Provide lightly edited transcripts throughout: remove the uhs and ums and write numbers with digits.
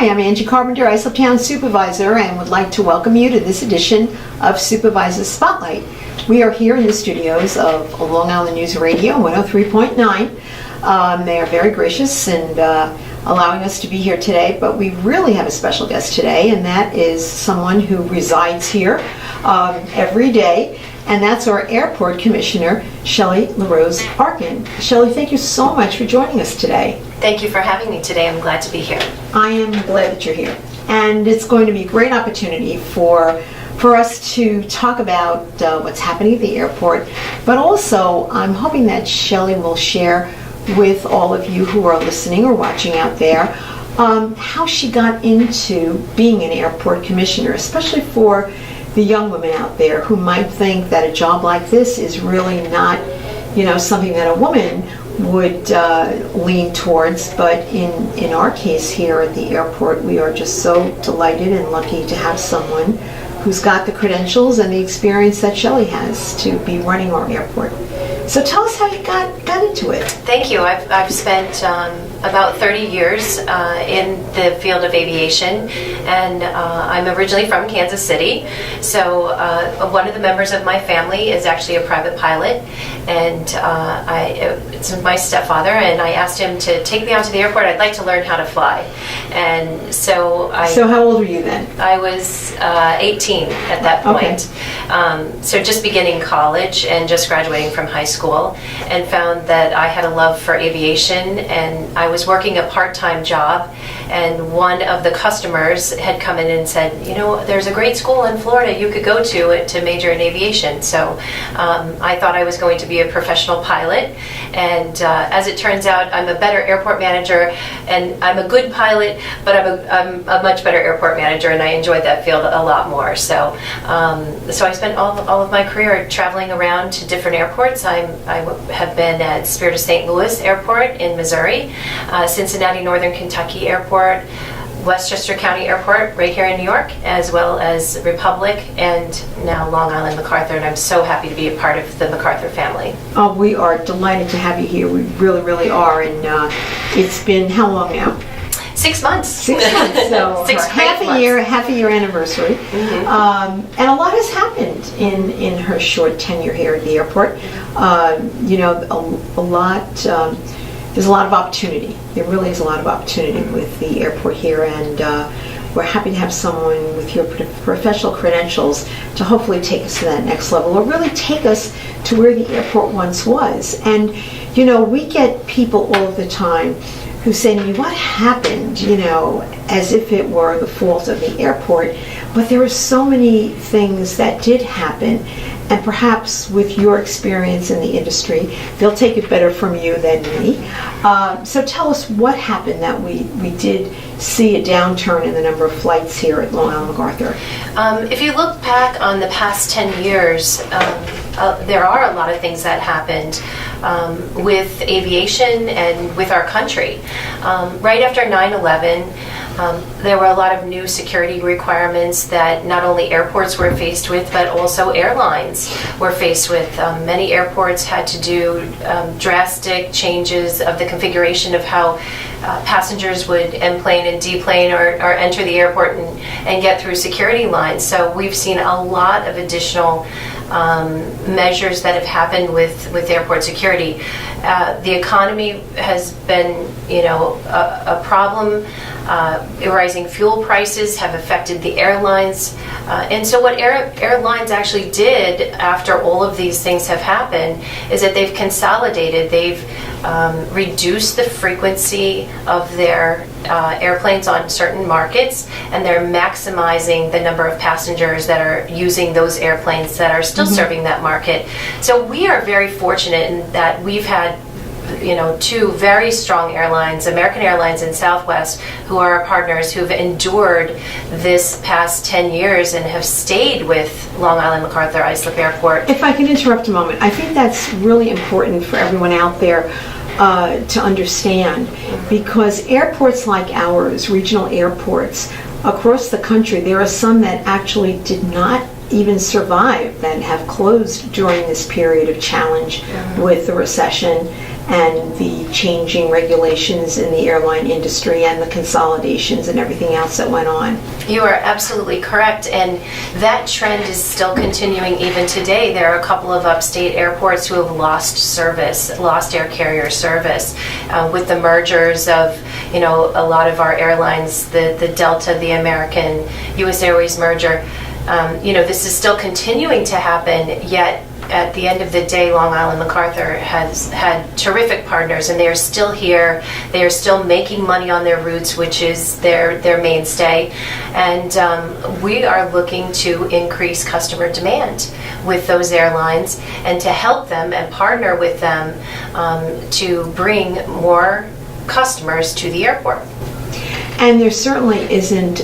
Hi, I'm Angie Carpenter, Islip Town Supervisor, and would like to welcome you to this edition of Supervisor Spotlight. We are here in the studios of Long Island News Radio 103.9. They are very gracious and allowing us to be here today, but we really have a special guest today, and that is someone who resides here every day, and that's our Airport Commissioner, Shelley LaRose-Arken. Shelley, thank you so much for joining us today. Thank you for having me today. I'm glad to be here. I am glad that you're here. And it's going to be a great opportunity for us to talk about what's happening at the airport, but also I'm hoping that Shelley will share with all of you who are listening or watching out there how she got into being an airport commissioner, especially for the young women out there who might think that a job like this is really not, something that a woman would lean towards. But in our case here at the airport, we are just so delighted and lucky to have someone who's got the credentials and the experience that Shelley has to be running our airport. So tell us how you got into it. Thank you. I've spent about 30 years in the field of aviation, and I'm originally from Kansas City. So one of the members of my family is actually a private pilot, and it's my stepfather, and I asked him to take me out to the airport. I'd like to learn how to fly. And so So how old were you then? I was 18 at that point. Okay. So just beginning college and just graduating from high school, and found that I had a love for aviation, and I was working a part-time job, and one of the customers had come in and said, there's a great school in Florida you could go to major in aviation. So I thought I was going to be a professional pilot, and as it turns out, I'm a better airport manager, and I'm a good pilot, but I'm a much better airport manager, and I enjoyed that field a lot more. So so I spent all of my career traveling around to different airports. I have been at Spirit of St. Louis Airport in Missouri, Cincinnati Northern Kentucky Airport, Westchester County Airport right here in New York, as well as Republic, and now Long Island MacArthur, and I'm so happy to be a part of the MacArthur family. Oh, we are delighted to have you here. We really, really are, and it's been how long now? 6 months. 6 months, so half a year anniversary. Mm-hmm. And a lot has happened in her short tenure here at the airport. There's a lot of opportunity. There really is a lot of opportunity with the airport here, and we're happy to have someone with your professional credentials to hopefully take us to that next level, or really take us to where the airport once was. And we get people all the time who say to me, what happened, as if it were the fault of the airport. But there are so many things that did happen, and perhaps with your experience in the industry, they'll take it better from you than me. So tell us what happened that we did see a downturn in the number of flights here at Long Island MacArthur. If you look back on the past 10 years, there are a lot of things that happened with aviation and with our country. Right after 9/11, there were a lot of new security requirements that not only airports were faced with, but also airlines were faced with. Many airports had to do drastic changes of the configuration of how passengers would enplane and deplane or enter the airport and get through security lines. So we've seen a lot of additional measures that have happened with airport security. The economy has been, a problem. Rising fuel prices have affected the airlines. And so what airlines actually did after all of these things have happened is that they've consolidated. They've reduced the frequency of their airplanes on certain markets, and they're maximizing the number of passengers that are using those airplanes that are still serving that market. So we are very fortunate in that we've had two very strong airlines, American Airlines and Southwest, who are our partners, who've endured this past 10 years and have stayed with Long Island MacArthur Islip Airport. If I can interrupt a moment, I think that's really important for everyone out there to understand, because airports like ours, regional airports across the country, there are some that actually did not even survive, that have closed during this period of challenge with the recession and the changing regulations in the airline industry and the consolidations and everything else that went on. You are absolutely correct, and that trend is still continuing even today. There are a couple of upstate airports who have lost service, lost air carrier service, with the mergers of, a lot of our airlines, the Delta, the American, U.S. Airways merger. This is still continuing to happen, yet at the end of the day, Long Island MacArthur has had terrific partners, and they are still here. They are still making money on their routes, which is their mainstay. And we are looking to increase customer demand with those airlines and to help them and partner with them to bring more customers to the airport. And there certainly isn't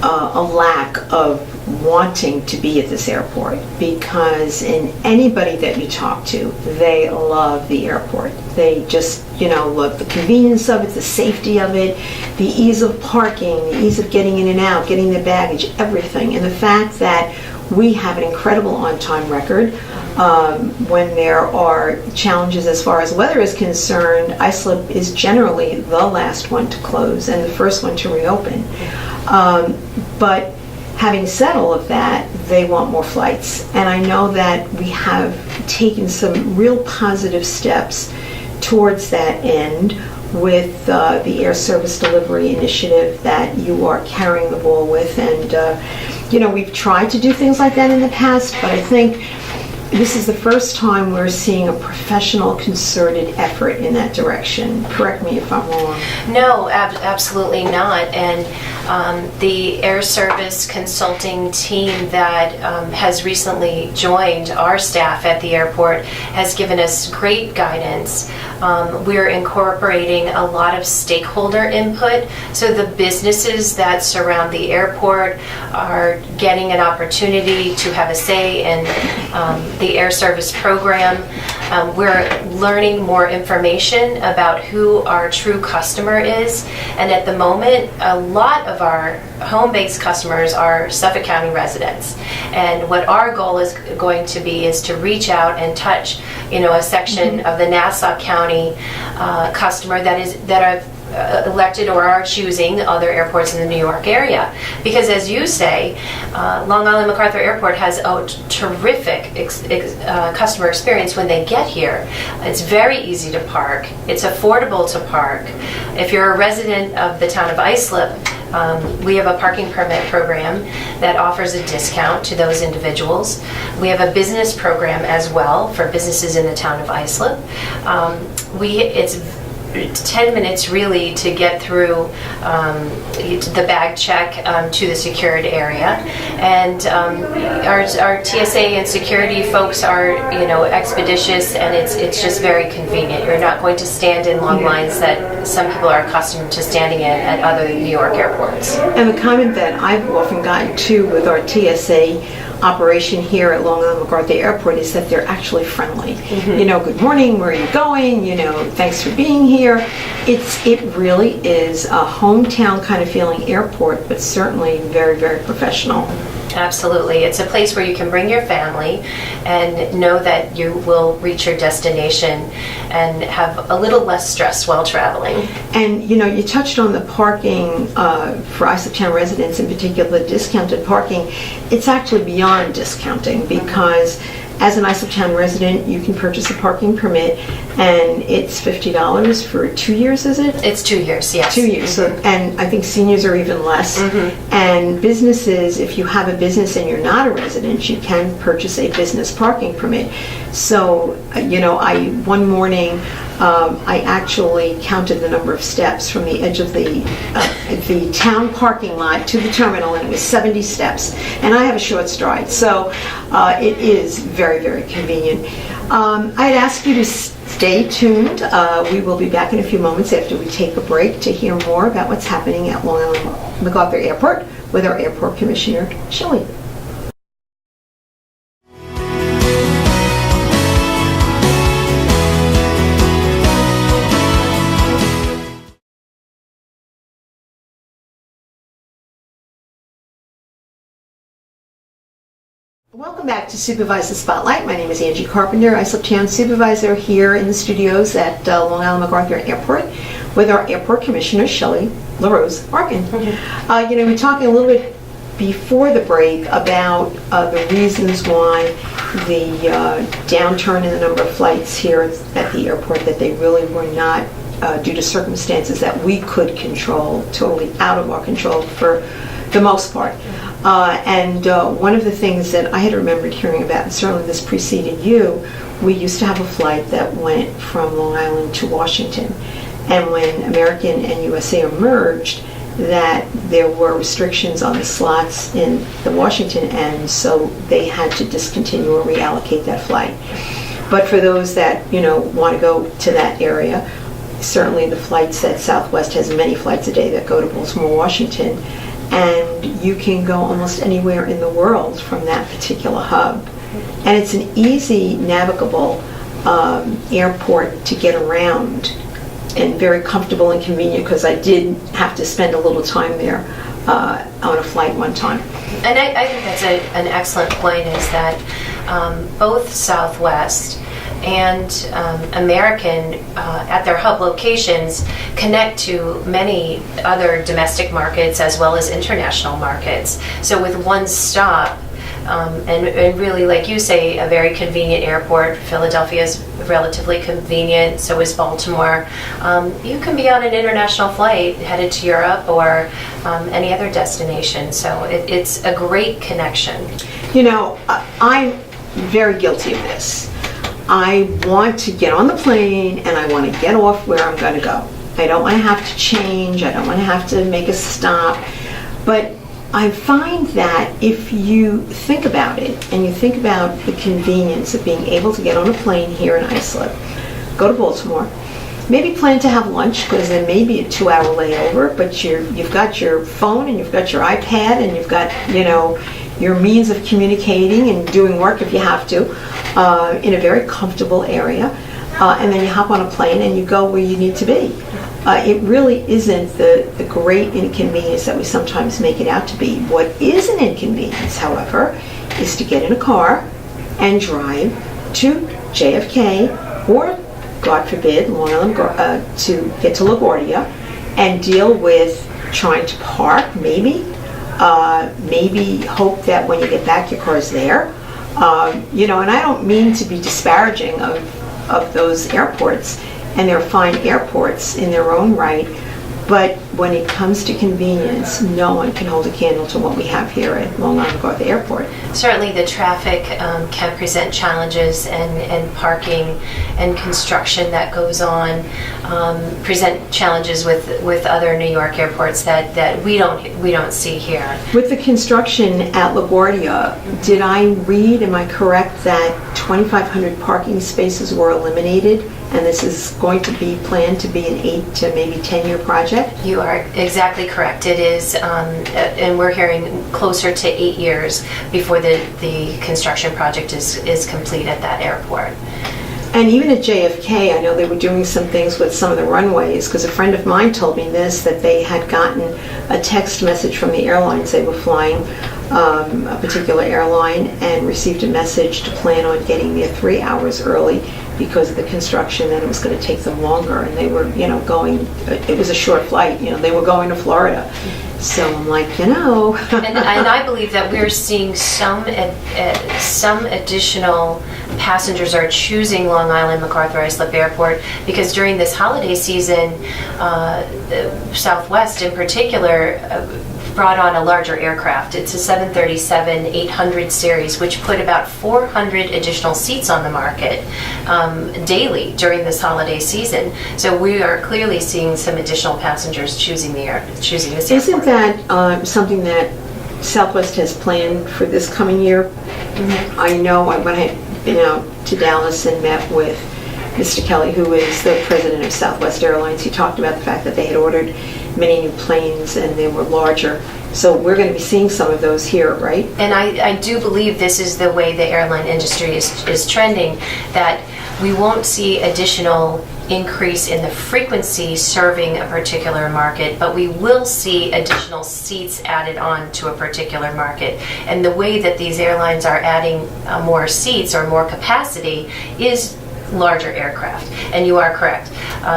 a lack of wanting to be at this airport, because in anybody that you talk to, they love the airport. They just, love the convenience of it, the safety of it, the ease of parking, the ease of getting in and out, getting their baggage, everything. And the fact that we have an incredible on-time record. When there are challenges as far as weather is concerned, Islip is generally the last one to close and the first one to reopen. But having said all of that, they want more flights. And I know that we have taken some real positive steps towards that end with the air service delivery initiative that you are carrying the ball with. And, we've tried to do things like that in the past, but I think this is the first time we're seeing a professional, concerted effort in that direction. Correct me if I'm wrong. No, absolutely not. And the air service consulting team that has recently joined our staff at the airport has given us great guidance. We're incorporating a lot of stakeholder input, so the businesses that surround the airport are getting an opportunity to have a say in the air service program. We're learning more information about who our true customer is, and at the moment, a lot of our home-based customers are Suffolk County residents. And what our goal is going to be is to reach out and touch, a section of the Nassau County customer that are elected or are choosing other airports in the New York area. Because as you say, Long Island MacArthur Airport has a terrific customer experience when they get here. It's very easy to park. It's affordable to park. If you're a resident of the town of Islip, we have a parking permit program that offers a discount to those individuals. We have a business program as well for businesses in the town of Islip. It's 10 minutes really to get through the bag check to the secured area, and our TSA and security folks are expeditious, and it's just very convenient. You're not going to stand in long lines that some people are accustomed to standing in at other New York airports. And the comment that I've often gotten too with our TSA operation here at Long Island MacArthur Airport is that they're actually friendly. Good morning, where are you going? Thanks for being here. It really is a hometown kind of feeling airport, but certainly very, very professional. Absolutely. It's a place where you can bring your family and know that you will reach your destination and have a little less stress while traveling. And you touched on the parking for Islip Town residents, in particular discounted parking. It's actually beyond discounting, because as an Islip Town resident, you can purchase a parking permit, and it's $50 for 2 years, is it? It's 2 years, yes. 2 years, so, and I think seniors are even less. And businesses, if you have a business and you're not a resident, you can purchase a business parking permit. So, one morning, I actually counted the number of steps from the edge of the town parking lot to the terminal, and it was 70 steps. And I have a short stride, so it is very, very convenient. I'd ask you to stay tuned. We will be back in a few moments after we take a break to hear more about what's happening at Long Island MacArthur Airport with our Airport Commissioner, Shelley. Welcome back to Supervisor Spotlight. My name is Angie Carpenter, Islip Town Supervisor here in the studios at Long Island MacArthur Airport with our Airport Commissioner, Shelley, LaRose-Arken. We were talking a little bit before the break about the reasons why the downturn in the number of flights here at the airport, that they really were not due to circumstances that we could control, totally out of our control for the most part. One of the things that I had remembered hearing about, and certainly this preceded you, we used to have a flight that went from Long Island to Washington. And when American and USA merged, that there were restrictions on the slots in the Washington end, so they had to discontinue or reallocate that flight. But for those that, want to go to that area, certainly the flights that Southwest has many flights a day that go to Baltimore, Washington, and you can go almost anywhere in the world from that particular hub. And it's an easy, navigable airport to get around, and very comfortable and convenient, because I did have to spend a little time there on a flight one time. And I think that's an excellent point, is that both Southwest and American at their hub locations connect to many other domestic markets as well as international markets. So with one stop, and really, like you say, a very convenient airport. Philadelphia is relatively convenient, so is Baltimore. You can be on an international flight headed to Europe or any other destination. So it's a great connection. I'm very guilty of this. I want to get on the plane and I want to get off where I'm going to go. I don't want to have to change. I don't want to have to make a stop. But I find that if you think about it, and you think about the convenience of being able to get on a plane here in Islip, go to Baltimore, maybe plan to have lunch, because there may be a 2-hour layover, but you've got your phone and you've got your iPad and you've got, your means of communicating and doing work if you have to, in a very comfortable area, and then you hop on a plane and you go where you need to be. It really isn't the great inconvenience that we sometimes make it out to be. What is an inconvenience, however, is to get in a car and drive to JFK or, God forbid, Long Island, to get to LaGuardia and deal with trying to park, maybe hope that when you get back your car's there. And I don't mean to be disparaging of those airports, and they're fine airports in their own right, but when it comes to convenience, no one can hold a candle to what we have here at Long Island MacArthur Airport. Certainly the traffic can present challenges, and parking and construction that goes on present challenges with other New York airports that we don't see here. With the construction at LaGuardia, did I read, am I correct, that 2,500 parking spaces were eliminated, and this is going to be planned to be an 8 to maybe 10-year project? You are exactly correct. It is, and we're hearing closer to 8 years before the construction project is complete at that airport. And even at JFK, I know they were doing some things with some of the runways, because a friend of mine told me this, that they had gotten a text message from the airlines they were flying, a particular airline, and received a message to plan on getting there 3 hours early because of the construction, that it was going to take them longer, and they were, going, it was a short flight, they were going to Florida. So I'm like, and I believe that we're seeing some additional passengers are choosing Long Island MacArthur Islip Airport, because during this holiday season, Southwest in particular brought on a larger aircraft. It's a 737-800 series, which put about 400 additional seats on the market daily during this holiday season. So we are clearly seeing some additional passengers choosing this airport. Isn't that something that Southwest has planned for this coming year? Mm-hmm. I know when I had been out to Dallas and met with Mr. Kelly, who is the president of Southwest Airlines, he talked about the fact that they had ordered many new planes and they were larger. So we're going to be seeing some of those here, right? And I do believe this is the way the airline industry is trending, that we won't see additional increase in the frequency serving a particular market, but we will see additional seats added on to a particular market. And the way that these airlines are adding more seats or more capacity is larger aircraft. And you are correct.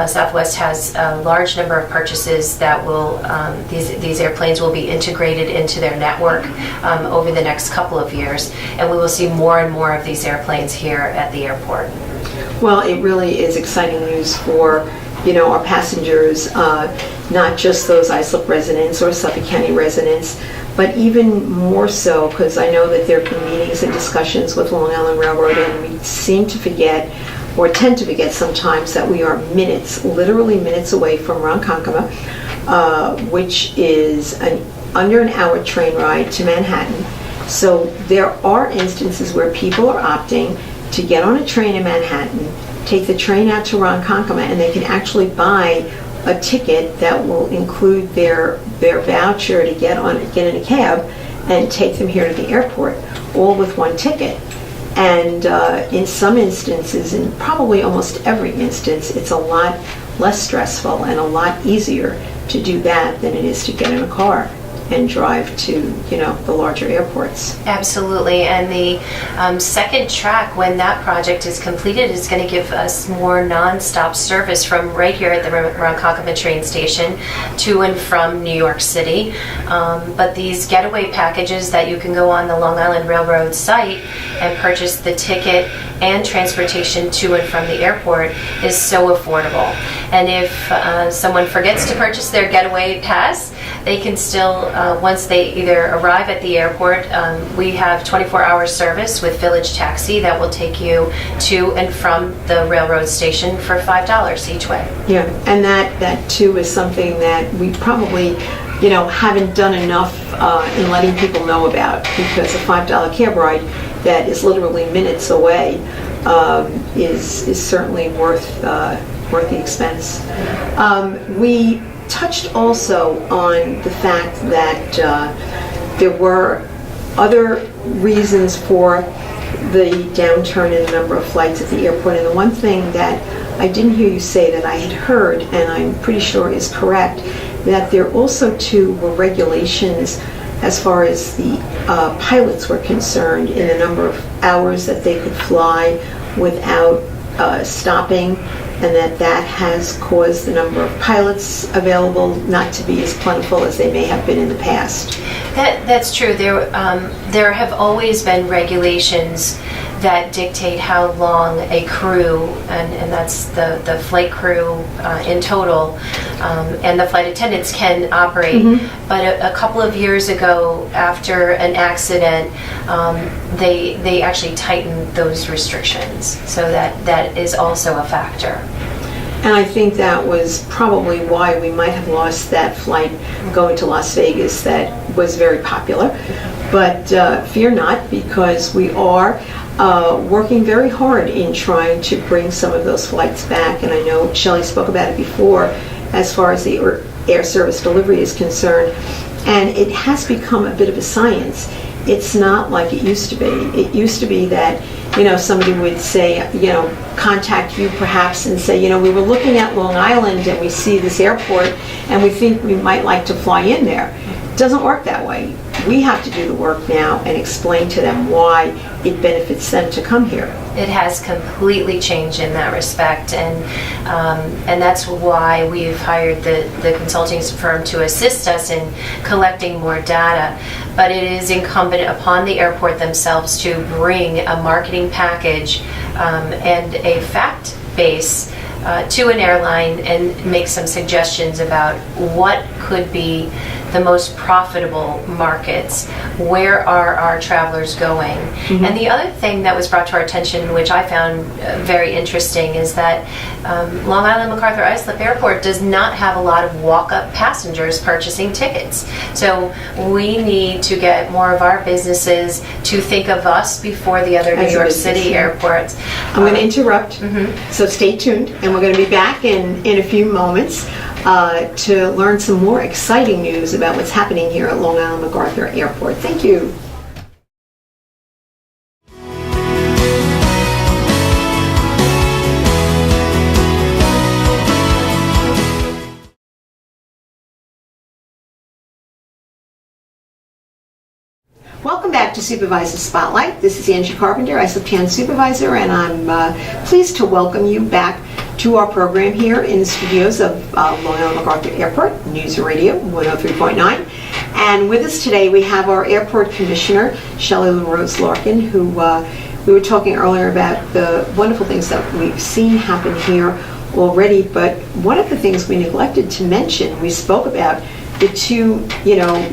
Southwest has a large number of purchases that will, these airplanes will be integrated into their network over the next couple of years. And we will see more and more of these airplanes here at the airport. Well, it really is exciting news for, our passengers, not just those Islip residents or Suffolk County residents, but even more so because I know that there have been meetings and discussions with Long Island Railroad, and we seem to forget or tend to forget sometimes that we are literally minutes away from Ronkonkoma, which is under an hour train ride to Manhattan. So there are instances where people are opting to get on a train in Manhattan, take the train out to Ronkonkoma, and they can actually buy a ticket that will include their voucher to get in a cab and take them here to the airport, all with one ticket. And in some instances, in probably almost every instance, it's a lot less stressful and a lot easier to do that than it is to get in a car and drive to, the larger airports. Absolutely, and the second track, when that project is completed, is going to give us more non-stop service from right here at the Ronkonkoma train station to and from New York City. But these getaway packages that you can go on the Long Island Railroad site and purchase the ticket and transportation to and from the airport is so affordable. And if someone forgets to purchase their getaway pass, they can still, once they either arrive at the airport, we have 24-hour service with Village Taxi that will take you to and from the railroad station for $5 each way. Yeah, and that too is something that we probably, haven't done enough in letting people know about, because a $5 cab ride that is literally minutes away is certainly worth the expense. We touched also on the fact that there were other reasons for the downturn in the number of flights at the airport, and the one thing that I didn't hear you say that I had heard, and I'm pretty sure is correct, that there also too were regulations as far as the pilots were concerned in the number of hours that they could fly without stopping, and that has caused the number of pilots available not to be as plentiful as they may have been in the past. That's true. There have always been regulations that dictate how long a crew, and that's the flight crew in total, and the flight attendants can operate. Mm-hmm. But a couple of years ago, after an accident, they actually tightened those restrictions, so that is also a factor. And I think that was probably why we might have lost that flight going to Las Vegas that was very popular. But fear not, because we are working very hard in trying to bring some of those flights back. And I know Shelley spoke about it before as far as the air service delivery is concerned. And it has become a bit of a science. It's not like it used to be. It used to be that, somebody would say, contact you perhaps and say, we were looking at Long Island and we see this airport and we think we might like to fly in there. It doesn't work that way. We have to do the work now and explain to them why it benefits them to come here. It has completely changed in that respect, and that's why we've hired the consulting firm to assist us in collecting more data. But it is incumbent upon the airport themselves to bring a marketing package and a fact base to an airline and make some suggestions about what could be the most profitable markets, where are our travelers going. Mm-hmm. And the other thing that was brought to our attention, which I found very interesting, is that Long Island MacArthur Islip Airport does not have a lot of walk-up passengers purchasing tickets. So we need to get more of our businesses to think of us before the other New York City airports. I'm going to interrupt, so stay tuned, and we're going to be back in a few moments to learn some more exciting news about what's happening here at Long Island MacArthur Airport. Thank you. Welcome back to Supervisor Spotlight. This is Angie Carpenter, Islip Town Supervisor, and I'm pleased to welcome you back to our program here in the studios of Long Island MacArthur Airport, News Radio 103.9. And with us today we have our Airport Commissioner, Shelley LaRose-Arken, who we were talking earlier about the wonderful things that we've seen happen here already, but one of the things we neglected to mention, we spoke about the two,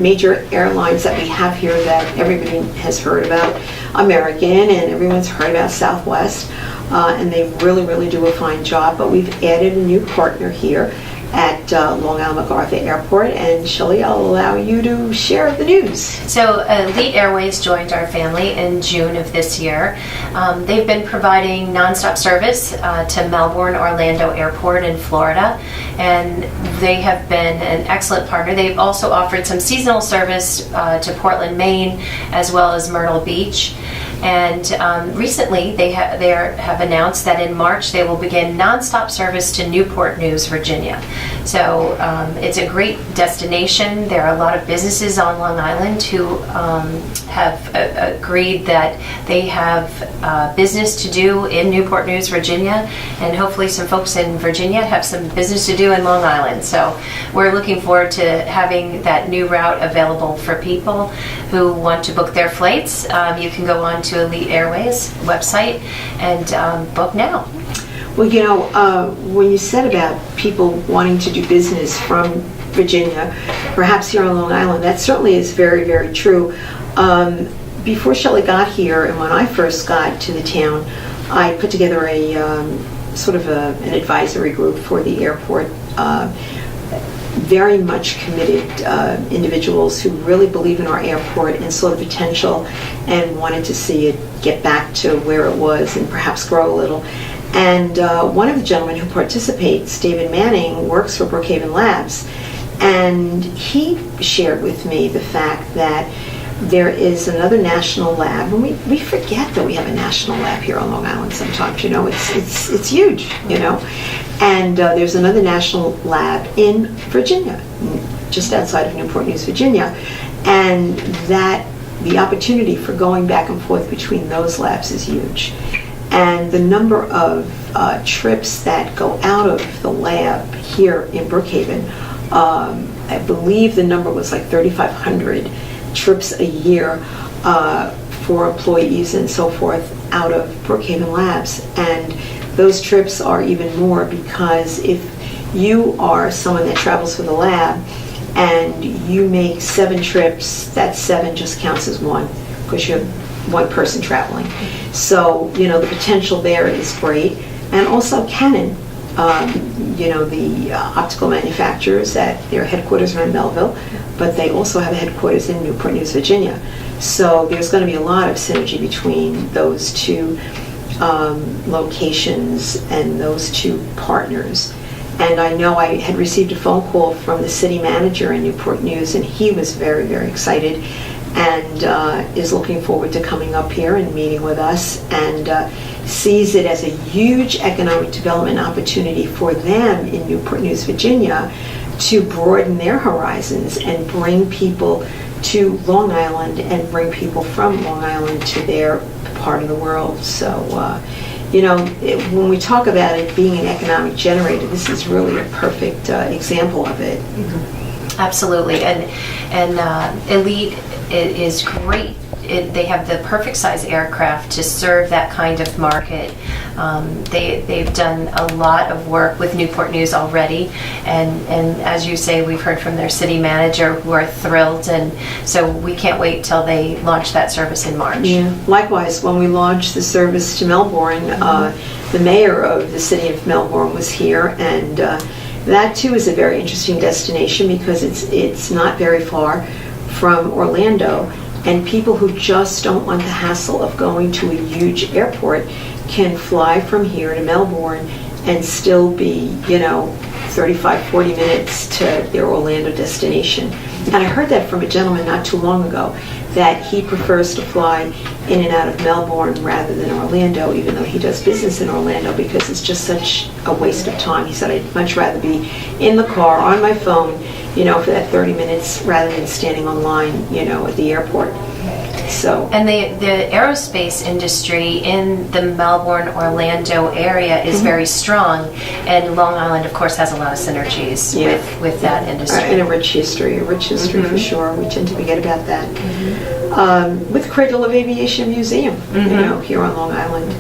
major airlines that we have here that everybody has heard about, American, and everyone's heard about Southwest, and they really, really do a fine job. But we've added a new partner here at Long Island MacArthur Airport, and Shelley, I'll allow you to share the news. So Elite Airways joined our family in June of this year. They've been providing nonstop service to Melbourne Orlando Airport in Florida, and they have been an excellent partner. They've also offered some seasonal service to Portland, Maine, as well as Myrtle Beach. And recently they have announced that in March they will begin nonstop service to Newport News, Virginia. So it's a great destination. There are a lot of businesses on Long Island who have agreed that they have business to do in Newport News, Virginia, and hopefully some folks in Virginia have some business to do in Long Island. So we're looking forward to having that new route available for people who want to book their flights. You can go on to Elite Airways website and book now. Well, when you said about people wanting to do business from Virginia, perhaps here on Long Island, that certainly is very, very true. Before Shelley got here, and when I first got to the town, I put together a an advisory group for the airport. Very much committed individuals who really believe in our airport and saw the potential and wanted to see it get back to where it was and perhaps grow a little. And one of the gentlemen who participates, David Manning, works for Brookhaven Labs, and he shared with me the fact that there is another national lab, and we forget that we have a national lab here on Long Island sometimes, it's huge, and there's another national lab in Virginia, just outside of Newport News, Virginia, and that the opportunity for going back and forth between those labs is huge. And the number of trips that go out of the lab here in Brookhaven, I believe the number was like 3,500 trips a year for employees and so forth out of Brookhaven Labs. And those trips are even more because if you are someone that travels for the lab and you make 7 trips, that 7 just counts as 1 because you're one person traveling. So, the potential there is great. And also Canon, the optical manufacturers, that their headquarters are in Melville, but they also have a headquarters in Newport News, Virginia. So there's going to be a lot of synergy between those two locations and those two partners. And I know I had received a phone call from the city manager in Newport News, and he was very, very excited and is looking forward to coming up here and meeting with us, and sees it as a huge economic development opportunity for them in Newport News, Virginia, to broaden their horizons and bring people to Long Island and bring people from Long Island to their part of the world. So, when we talk about it being an economic generator, this is really a perfect example of it. Mm-hmm. Absolutely, and Elite is great. They have the perfect size aircraft to serve that kind of market. They've done a lot of work with Newport News already, and as you say, we've heard from their city manager who are thrilled, and so we can't wait till they launch that service in March. Yeah. Likewise, when we launched the service to Melbourne, the mayor of the city of Melbourne was here, and that too is a very interesting destination because it's not very far from Orlando. And people who just don't want the hassle of going to a huge airport can fly from here to Melbourne and still be, 35, 40 minutes to their Orlando destination. And I heard that from a gentleman not too long ago, that he prefers to fly in and out of Melbourne rather than Orlando, even though he does business in Orlando, because it's just such a waste of time. He said, I'd much rather be in the car, on my phone, for that 30 minutes rather than standing online, at the airport. So. And the aerospace industry in the Melbourne, Orlando area is very strong, and Long Island, of course, has a lot of synergies with that industry. And a rich history for sure. We tend to forget about that. With Cradle of Aviation Museum, here on Long Island.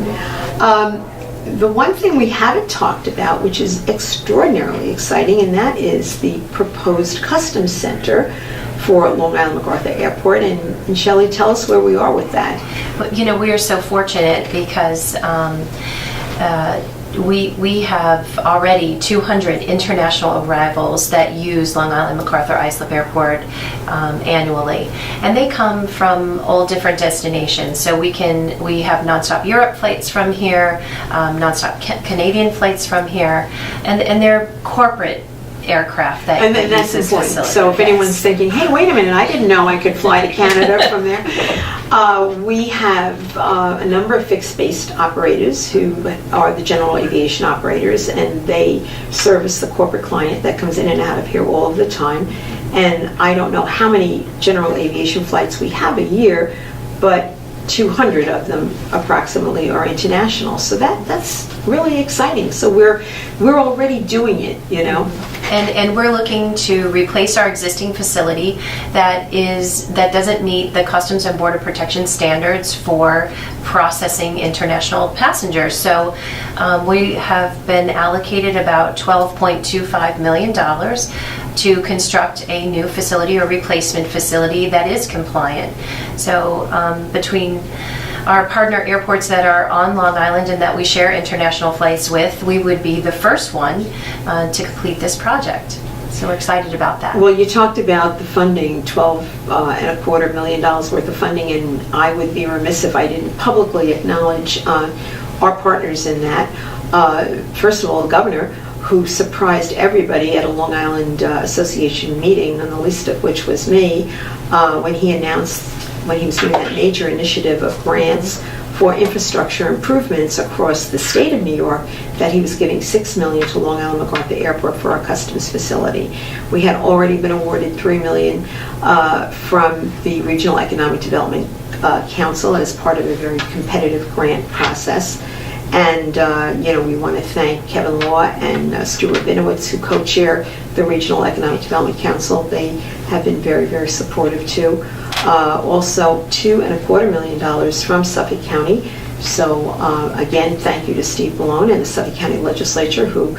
The one thing we haven't talked about, which is extraordinarily exciting, and that is the proposed Customs Center for Long Island MacArthur Airport. And Shelley, tell us where we are with that. Well, we are so fortunate because we have already 200 international arrivals that use Long Island MacArthur Islip Airport annually, and they come from all different destinations. So we have nonstop Europe flights from here, nonstop Canadian flights from here, and they're corporate aircraft that and that's important. So if anyone's thinking, hey, wait a minute, I didn't know I could fly to Canada from there. We have a number of fixed-based operators who are the general aviation operators, and they service the corporate client that comes in and out of here all of the time. And I don't know how many general aviation flights we have a year, but 200 of them approximately are international. So that's really exciting. So we're already doing it, And we're looking to replace our existing facility that doesn't meet the Customs and Border Protection standards for processing international passengers. So we have been allocated about $12.25 million to construct a new facility or replacement facility that is compliant. So between our partner airports that are on Long Island and that we share international flights with, we would be the first one to complete this project. So we're excited about that. Well, you talked about the funding, $12.25 million worth of funding, and I would be remiss if I didn't publicly acknowledge our partners in that. First of all, the governor, who surprised everybody at a Long Island Association meeting, on the least of which was me, when he announced, when he was doing that major initiative of grants for infrastructure improvements across the state of New York, that he was giving $6 million to Long Island MacArthur Airport for our customs facility. We had already been awarded $3 million from the Regional Economic Development Council as part of a very competitive grant process. And, we want to thank Kevin Law and Stuart Binowitz, who co-chair the Regional Economic Development Council. They have been very, very supportive, too. Also, $2.25 million from Suffolk County. So, again, thank you to Steve Malone and the Suffolk County Legislature, who,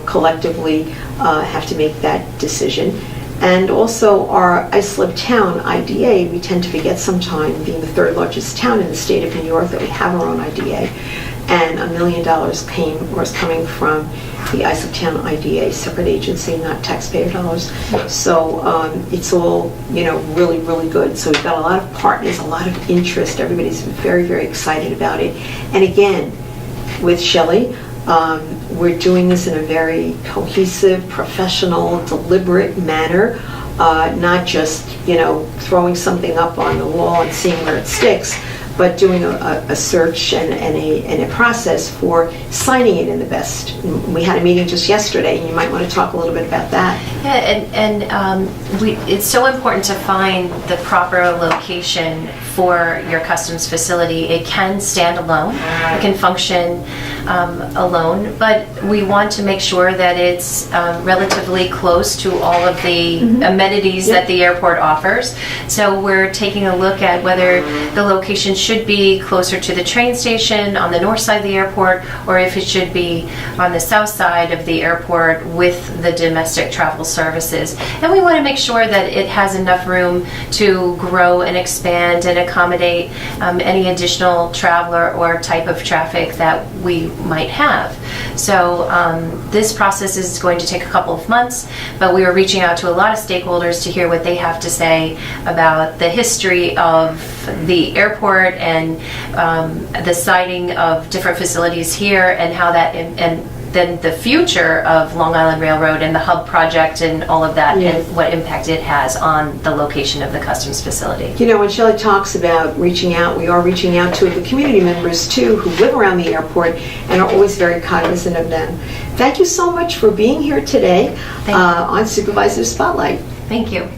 collectively have to make that decision. And also our Islip town, IDA, we tend to forget sometime, being the third largest town in the state of New York, that we have our own IDA. And $1 million was coming from the Islip Town IDA, separate agency, not taxpayer dollars. So it's all, really, really good. So we've got a lot of partners, a lot of interest. Everybody's very, very excited about it. And again, with Shelley, we're doing this in a very cohesive, professional, deliberate manner, not just, throwing something up on the wall and seeing where it sticks, but doing a search and a process for signing it in the best. We had a meeting just yesterday, and you might want to talk a little bit about that. Yeah, and it's so important to find the proper location for your customs facility. It can stand alone, it can function alone, but we want to make sure that it's relatively close to all of the amenities that the airport offers. So we're taking a look at whether the location should be closer to the train station on the north side of the airport, or if it should be on the south side of the airport with the domestic travel services. And we want to make sure that it has enough room to grow and expand and accommodate any additional traveler or type of traffic that we might have. So this process is going to take a couple of months, but we are reaching out to a lot of stakeholders to hear what they have to say about the history of the airport and the siting of different facilities here, and how that and then the future of Long Island Railroad and the hub project and all of that, and what impact it has on the location of the customs facility. When Shelley talks about reaching out, we are reaching out to the community members too, who live around the airport and are always very cognizant of them. Thank you so much for being here today on Supervisor Spotlight. Thank you.